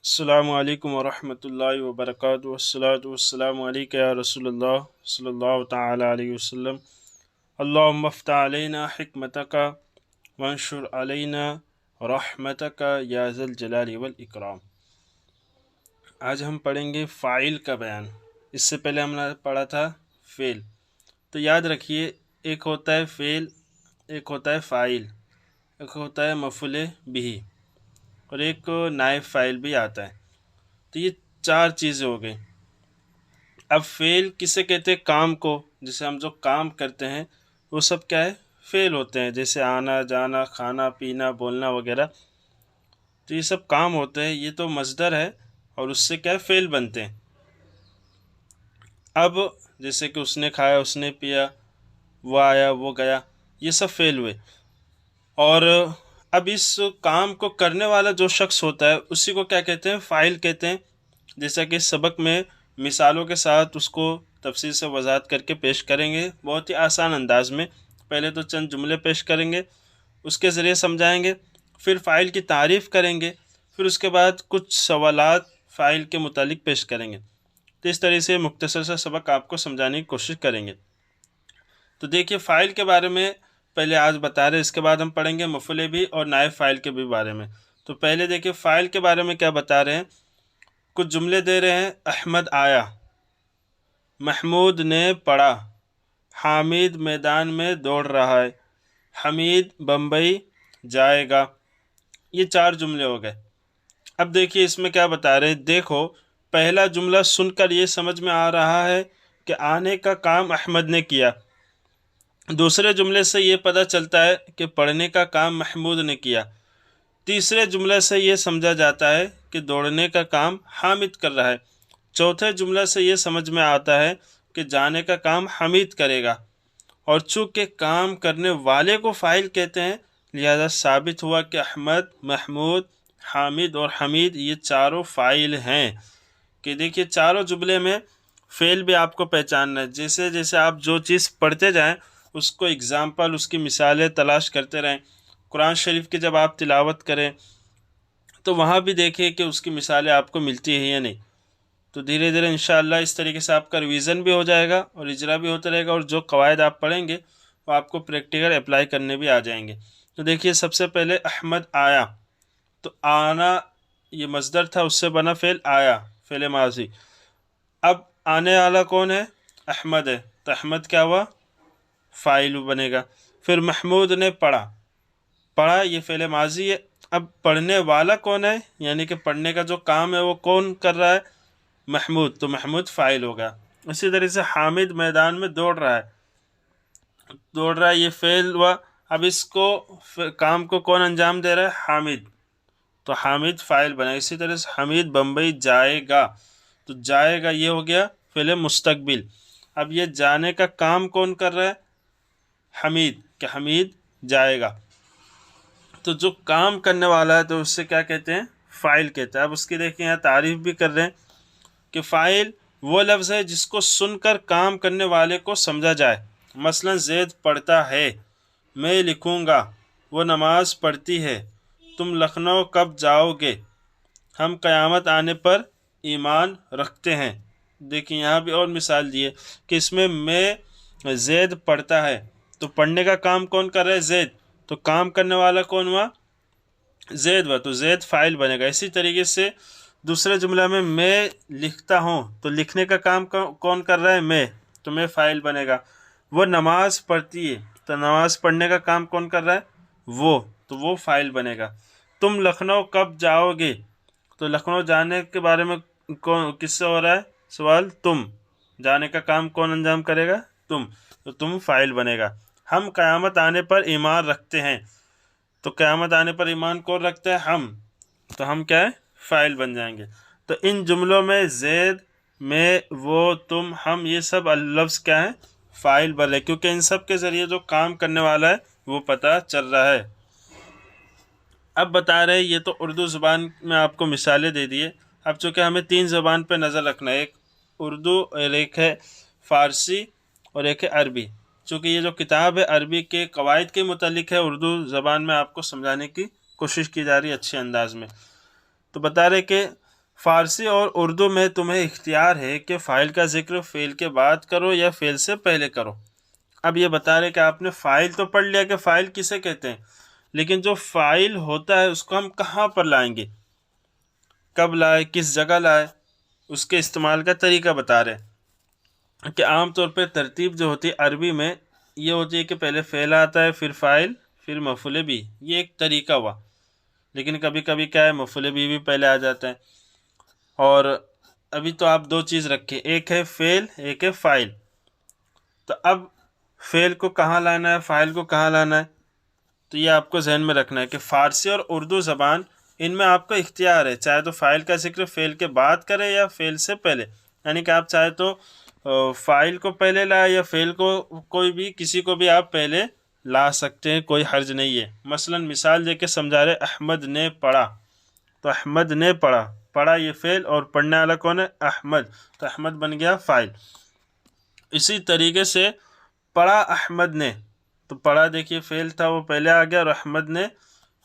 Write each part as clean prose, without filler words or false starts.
अस्सलामु अलैकुम वरहमतुल्लाहि वबरकातुहू वस्सलातु वस्सलामु अलैका या रसूलल्लाह सल्लल्लाहु तआला अलैहि वसल्लम। अल्लाहुम्मा फ़्तह अलैना हिकमतका वंशुर अलैना रहमतका या ज़ल जलाली वल इकराम। आज हम पढ़ेंगे फ़ाइल का बयान। इससे पहले हमने पढ़ा था फ़ेल। तो याद रखिए, एक होता है फ़ेल, एक होता है फ़ाइल, एक होता है मफ़ूले बिही और एक नायब फ़ाइल भी आता है। तो ये चार चीज़ें हो गई। अब फ़ेल किसे कहते हैं? काम को, जैसे हम जो काम करते हैं वो सब क्या है? फ़ेल होते हैं, जैसे आना जाना, खाना पीना, बोलना वगैरह। तो ये सब काम होते हैं, ये तो मज़दर है और उससे क्या है? फ़ेल बनते हैं। अब जैसे कि उसने खाया, उसने पिया, वो आया, वो गया, ये सब फ़ेल हुए। और अब इस काम को करने वाला जो शख्स होता है उसी को क्या कहते हैं? फ़ाइल कहते हैं। जैसा कि इस सबक में मिसालों के साथ उसको तफसील से वजाहत करके पेश करेंगे, बहुत ही आसान अंदाज में। पहले तो चंद जुमले पेश करेंगे, उसके ज़रिए समझाएंगे, फिर फ़ाइल की तारीफ़ करेंगे, फिर उसके बाद कुछ सवालात फ़ाइल के मुतालिक पेश करेंगे। तो इस तरह से मुख्तसर सा सबक आपको समझाने की कोशिश करेंगे। तो देखिए, फ़ाइल के बारे में पहले आज बता रहे, इसके बाद हम पढ़ेंगे मफ़ूले भी और नायब फ़ाइल के भी बारे में। तो पहले देखिए फ़ाइल के बारे में क्या बता रहे हैं। कुछ जुमले दे रहे हैं। अहमद आया, महमूद ने पढ़ा, हामिद मैदान में दौड़ रहा है, हमीद बम्बई जाएगा। ये चार जुमले हो गए। अब देखिए इसमें क्या बता रहे हैं। देखो, पहला जुमला सुनकर ये समझ में आ रहा है कि आने का काम अहमद ने किया। दूसरे जुमले से ये पता चलता है कि पढ़ने का काम महमूद ने किया। तीसरे जुमले से ये समझा जाता है कि दौड़ने का काम हामिद कर रहा है। चौथे जुमले से ये समझ में आता है कि जाने का काम हमीद करेगा। और चूँकि काम करने वाले को फ़ाइल कहते हैं, लिहाजा साबित हुआ कि अहमद, महमूद, हामिद और हमीद ये चारों फ़ाइल हैं। कि देखिए चारों जुमले में फ़ेल भी आपको पहचानना है। जैसे जैसे आप जो चीज़ पढ़ते जाएं उसको एग्ज़ाम्पल, उसकी मिसालें तलाश करते रहें। कुरान शरीफ की जब आप तिलावत करें तो वहाँ भी देखिए कि उसकी मिसालें आपको मिलती है या नहीं। तो धीरे धीरे इंशाअल्लाह इस तरीके से आपका रिवीजन भी हो जाएगा और इजरा भी होता रहेगा, और जो कवायद आप पढ़ेंगे वो आपको प्रैक्टिकल अप्लाई करने भी आ जाएंगे। तो देखिए सबसे पहले अहमद आया, तो आना ये मज़दर था, उससे बना फ़ेल आया, फ़ेल माजी। अब आने वाला कौन है? अहमद है, तो अहमद क्या हुआ? फ़ाइल बनेगा। फिर महमूद ने पढ़ा, पढ़ा ये फ़ेल माजी है। अब पढ़ने वाला कौन है, यानी कि पढ़ने का जो काम है वो कौन कर रहा है? महमूद, तो महमूद फ़ाइल होगा। इसी तरह से हामिद मैदान में दौड़ रहा है, दौड़ रहा है ये फ़ेल हुआ। अब इसको काम को कौन अंजाम दे रहा है? हामिद, तो हामिद फ़ाइल बना। इसी तरह से हमीद बम्बई जाएगा, तो जाएगा ये हो गया फ़ेल मुस्तकबिल। अब ये जाने का काम कौन कर रहा है? हमीद, कि हमीद जाएगा। तो जो काम करने वाला है तो उससे क्या कहते हैं? फ़ाइल कहते हैं। अब उसकी देखिए यहाँ तारीफ़ भी कर रहे हैं कि फ़ाइल वो लफ्ज़ है जिसको सुनकर काम करने वाले को समझा जाए। मसलन ज़ैद पढ़ता है, मैं लिखूँगा, वो नमाज़ पढ़ती है, तुम लखनऊ कब जाओगे, हम क़यामत आने पर ईमान रखते हैं। देखिए यहाँ भी और मिसाल दिए कि इसमें मैं ज़ैद पढ़ता है, तो पढ़ने का काम कौन कर रहा है? ज़ैद, तो काम करने वाला कौन हुआ? ज़ैद हुआ, तो ज़ैद फ़ाइल बनेगा। इसी तरीके से दूसरे जुमला में मैं लिखता हूँ, तो लिखने का काम कौन कर रहा है? मैं, तो मैं फ़ाइल बनेगा। वो नमाज़ पढ़ती है, तो नमाज़ पढ़ने का काम कौन कर रहा है? वो, तो वो फ़ाइल बनेगा। तुम लखनऊ कब जाओगे, तो लखनऊ जाने के बारे में कौन, किससे हो रहा है सवाल? तुम, जाने का काम कौन अंजाम करेगा? तुम, तो तुम फ़ाइल बनेगा। हम क़यामत आने पर ईमान रखते हैं, तो क़यामत आने पर ईमान कौन रखता है? हम, तो हम क्या है? फ़ाइल बन जाएंगे। तो इन जुमलों में ज़ैद, मैं, वो, तुम, हम, ये सब लफ्ज़ क्या है? फ़ाइल बने, क्योंकि इन सब के ज़रिए जो काम करने वाला है वो पता चल रहा है। अब बता रहे ये तो उर्दू ज़ुबान में आपको मिसालें दे दिए। अब चूँकि हमें तीन ज़बान पे नज़र रखना है, एक उर्दू और एक है फ़ारसी और एक है अरबी। चूँकि ये जो किताब है अरबी के कवायद के मुतालिक है, उर्दू ज़बान में आपको समझाने की कोशिश की जा रही है अच्छे अंदाज में। तो बता रहे कि फ़ारसी और उर्दू में तुम्हें इख्तियार है कि फ़ाइल का ज़िक्र फ़ेल के बाद करो या फ़ेल से पहले करो। अब ये बता रहे कि आपने फ़ाइल तो पढ़ लिया कि फ़ाइल किसे कहते हैं, लेकिन जो फ़ाइल होता है उसको हम कहाँ पर लाएंगे, कब लाए, किस जगह लाए, उसके इस्तेमाल का तरीका बता रहे हैं कि आमतौर पर तरतीब जो होती है अरबी में ये होती है कि पहले फ़ेल आता है, फिर फ़ाइल, फिर मफ़ूल भी। ये एक तरीका हुआ। लेकिन कभी कभी क्या है, मफ़ूल भी पहले आ जाता है। और अभी तो आप दो चीज़ रखें, एक है फ़ेल, एक है फ़ाइल। तो अब फ़ेल को कहाँ लाना है, फ़ाइल को कहाँ लाना है, तो ये आपको जहन में रखना है कि फ़ारसी और उर्दू ज़बान इनमें आपका इख्तियार है, चाहे तो फ़ाइल का जिक्र फ़ेल के बाद करें या फ़ेल से पहले। यानी कि आप चाहे तो फ़ाइल को पहले लाए या फ़ेल को, कोई भी किसी को भी आप पहले ला सकते हैं, कोई हर्ज नहीं है। मसलन मिसाल देके समझा रहे, अहमद ने पढ़ा, तो अहमद ने पढ़ा, पढ़ा ये फ़ेल और पढ़ने वाला कौन है, अहमद, तो अहमद बन गया फ़ाइल। इसी तरीके से पढ़ा अहमद ने, तो पढ़ा देखिए फ़ेल था वो पहले आ गया और अहमद ने,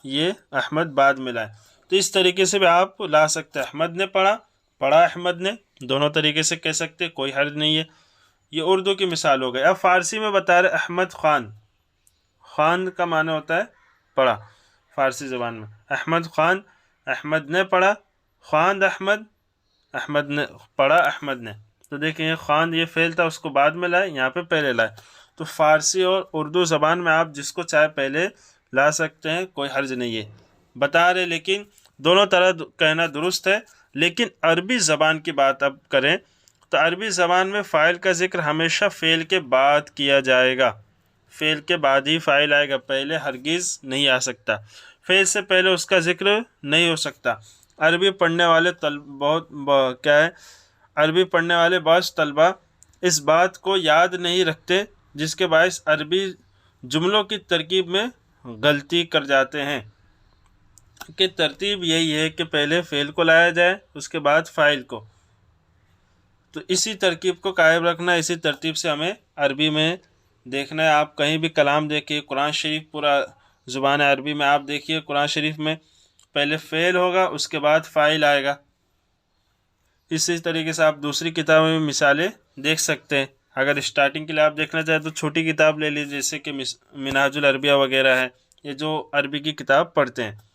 ये अहमद बाद में लाए। तो इस तरीके से भी आप ला सकते हैं, अहमद ने पढ़ा, पढ़ा अहमद ने, दोनों तरीके से कह सकते हैं, कोई हर्ज नहीं है। ये उर्दू की मिसाल हो गई। अब फ़ारसी में बता रहे अहमद ख़ान, ख़ान का माना होता है पढ़ा फ़ारसी ज़बान में। अहमद ख़ान, अहमद ने पढ़ा, ख़ान अहमद, अहमद ने पढ़ा अहमद ने। तो देखिए ख़ान ये फ़ेल था, उसको बाद में लाए, यहाँ पे पहले लाए। तो फ़ारसी और उर्दू ज़बान में आप जिसको चाहे पहले ला सकते हैं, कोई हर्ज नहीं है। बता रहे लेकिन दोनों तरह कहना दुरुस्त है। लेकिन अरबी ज़बान की बात अब करें तो अरबी ज़बान में फ़ाइल का ज़िक्र हमेशा फ़ेल के बाद किया जाएगा। फ़ेल के बाद ही फ़ाइल आएगा, पहले हरगिज़ नहीं आ सकता। फ़ेल से पहले उसका ज़िक्र नहीं हो सकता। अरबी पढ़ने वाले क्या है, अरबी पढ़ने वाले बाज़ तलबा इस बात को याद नहीं रखते, जिसके बायस अरबी जुमलों की तरकीब में गलती कर जाते हैं। कि तरतीब यही है कि पहले फ़ेल को लाया जाए, उसके बाद फ़ाइल को। तो इसी तरकीब को कायम रखना, इसी तरतीब से हमें अरबी में देखना है। आप कहीं भी कलाम देखिए, कुरान शरीफ पूरा ज़ुबान अरबी में आप देखिए, कुरान शरीफ में पहले फ़ेल होगा, उसके बाद फ़ाइल आएगा। इसी तरीके से आप दूसरी किताबों में मिसालें देख सकते हैं। अगर स्टार्टिंग के लिए आप देखना चाहें तो छोटी किताब ले लीजिए, जैसे कि मिनहाजुल अरबिया वगैरह है, ये जो अरबी की किताब पढ़ते हैं।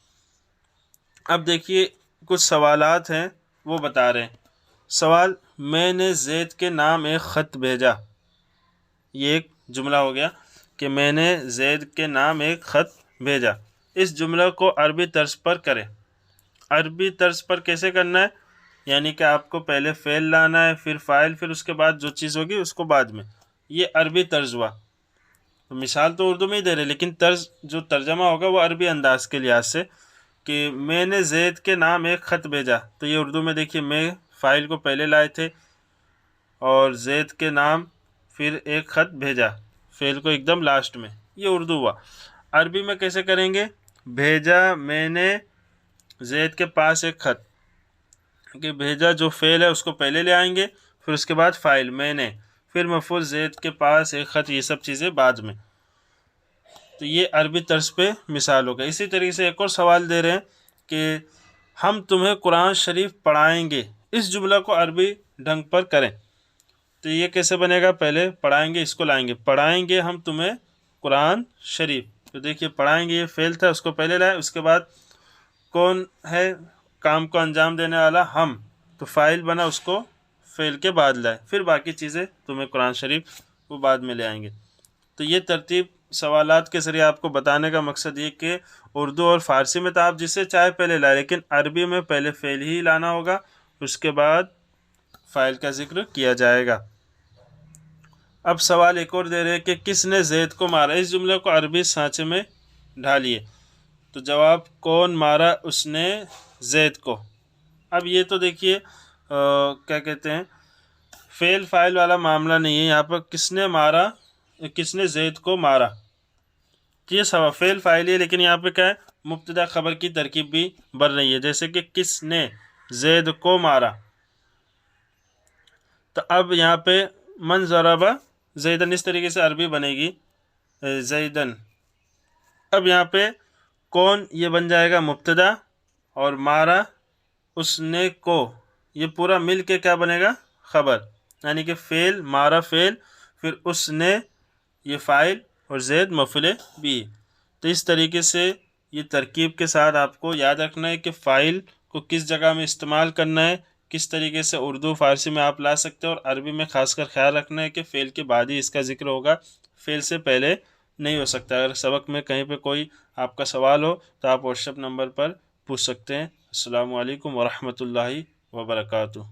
अब देखिए कुछ सवालात हैं, वो बता रहे हैं। सवाल, मैंने ज़ैद के नाम एक ख़त भेजा। ये एक जुमला हो गया कि मैंने ज़ैद के नाम एक ख़त भेजा। इस जुमला को अरबी तर्ज पर करें। अरबी तर्ज पर कैसे करना है, यानी कि आपको पहले फ़ेल लाना है, फिर फ़ाइल, फिर उसके बाद जो चीज़ होगी उसको बाद में। ये अरबी तर्ज हुआ। तो मिसाल तो उर्दू में ही दे रहे, लेकिन तर्ज जो तर्जमा होगा वो अरबी अंदाज के लिहाज से, कि मैंने ज़ैद के नाम एक ख़त भेजा। तो ये उर्दू में देखिए, मैं फ़ाइल को पहले लाए थे और ज़ैद के नाम, फिर एक ख़त भेजा, फ़ेल को एकदम लास्ट में। ये उर्दू हुआ। अरबी में कैसे करेंगे, भेजा मैंने ज़ैद के पास एक ख़त, कि भेजा जो फ़ेल है उसको पहले ले आएंगे, फिर उसके बाद फ़ाइल मैंने, फिर मफ़ूल ज़ैद के पास एक ख़त, ये सब चीज़ें बाद में। तो ये अरबी तर्ज पे मिसाल हो गई। इसी तरीके से एक और सवाल दे रहे हैं कि हम तुम्हें कुरान शरीफ पढ़ाएंगे। इस जुमला को अरबी ढंग पर करें। तो ये कैसे बनेगा, पहले पढ़ाएंगे इसको लाएंगे, पढ़ाएंगे हम तुम्हें कुरान शरीफ। तो देखिए पढ़ाएंगे ये फ़ेल था, उसको पहले लाए, उसके बाद कौन है काम को अंजाम देने वाला, हम, तो फ़ाइल बना, उसको फ़ेल के बाद लाए, फिर बाकी चीज़ें तुम्हें कुरान शरीफ वो बाद में ले आएंगे। तो ये तरतीब सवालात के ज़रिए आपको बताने का मकसद ये कि उर्दू और फ़ारसी में तो आप जिससे चाहे पहले लाए, लेकिन अरबी में पहले फ़ेल ही लाना होगा, उसके बाद फ़ाइल का ज़िक्र किया जाएगा। अब सवाल एक और दे रहे हैं कि किसने ज़ैद को मारा। इस जुमले को अरबी सांचे में ढालिए। तो जवाब, कौन मारा उसने ज़ैद को। अब ये तो देखिए क्या कहते हैं, फ़ेल फ़ाइल वाला मामला नहीं है यहाँ पर। किसने मारा, किसने ज़ैद को मारा, ये सवाल फ़ेल फ़ाइल है, लेकिन यहाँ पे क्या है, मुब्तदा ख़बर की तरकीब भी बन रही है, जैसे कि किसने ज़ैद को मारा। तो अब यहाँ पे मन ज़रबा ज़ैदन, इस तरीके से अरबी बनेगी ज़ैदन। अब यहाँ पे कौन, ये बन जाएगा मुब्तदा, और मारा उसने को, ये पूरा मिल के क्या बनेगा, खबर, यानी कि फ़ेल मारा फ़ेल, फिर उसने ये फ़ाइल और ज़ैद मफ़ूल भी। तो इस तरीके से ये तरकीब के साथ आपको याद रखना है कि फ़ाइल को किस जगह में इस्तेमाल करना है, किस तरीके से उर्दू फ़ारसी में आप ला सकते हो, और अरबी में ख़ासकर ख्याल रखना है कि फ़ेल के बाद ही इसका ज़िक्र होगा, फ़ेल से पहले नहीं हो सकता। अगर सबक में कहीं पे कोई आपका सवाल हो तो आप व्हाट्सएप नंबर पर पूछ सकते हैं। अस्सलामु अलैकुम वरहमतुल्लाहि वबरकातुहू।